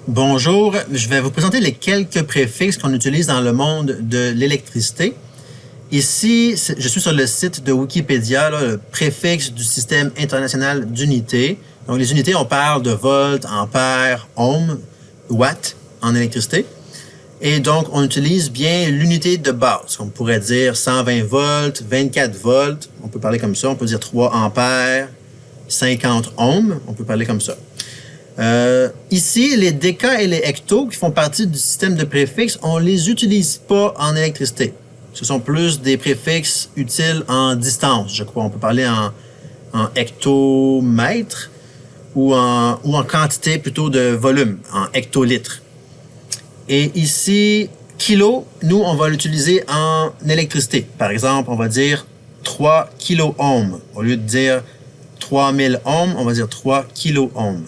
Bonjour, je vais vous présenter les quelques préfixes qu'on utilise dans le monde de l'électricité. Ici, je suis sur le site de Wikipédia, le préfixe du système international d'unités. Donc, les unités, on parle de volts, ampères, ohms, watts en électricité. Et donc, on utilise bien l'unité de base. On pourrait dire 120 volts, 24 volts. On peut parler comme ça. On peut dire 3 ampères, 50 ohms. On peut parler comme ça. Ici, les déca et les hectos, qui font partie du système de préfixes, on ne les utilise pas en électricité. Ce sont plus des préfixes utiles en distance, je crois. On peut parler en hectomètres ou en quantité plutôt de volume, en hectolitres. Et ici, kilo, nous, on va l'utiliser en électricité. Par exemple, on va dire 3 kilo-ohms. Au lieu de dire 3000 ohms, on va dire 3 kilo-ohms.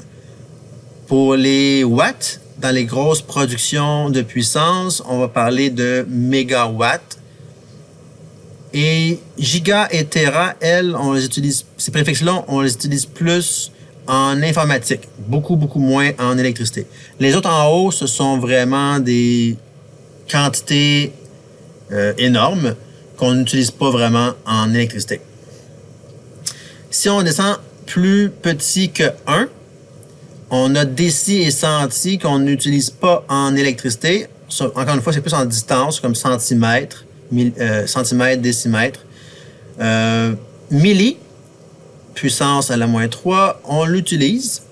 Pour les watts, dans les grosses productions de puissance, on va parler de mégawatts. Et giga et tera, elles, on les utilise, ces préfixes-là, on les utilise plus en informatique, beaucoup moins en électricité. Les autres en haut, ce sont vraiment des quantités énormes qu'on n'utilise pas vraiment en électricité. Si on descend plus petit que 1, on a déci et centi qu'on n'utilise pas en électricité. Encore une fois, c'est plus en distance, comme centimètre, centimètre, décimètre. Milli, puissance à la moins 3, on l'utilise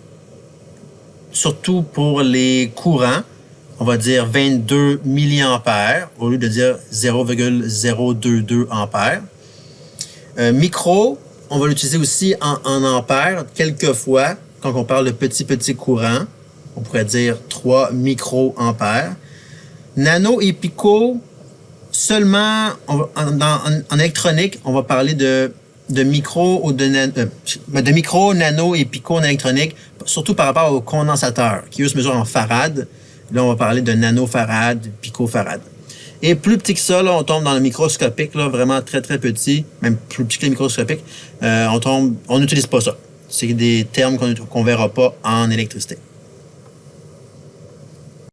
surtout pour les courants. On va dire 22 milliampères au lieu de dire 0,022 ampères. Micro, on va l'utiliser aussi en ampères quelquefois. Quand on parle de petit courant, on pourrait dire 3 microampères. Nano et pico, seulement en électronique, on va parler de micro ou de micro, nano et pico en électronique, surtout par rapport aux condensateurs, qui eux se mesurent en farad. Là, on va parler de nanofarad, picofarad. Et plus petit que ça, là, on tombe dans le microscopique, là, vraiment très petit, même plus petit que le microscopique. On n'utilise pas ça. C'est des termes qu'on ne verra pas en électricité.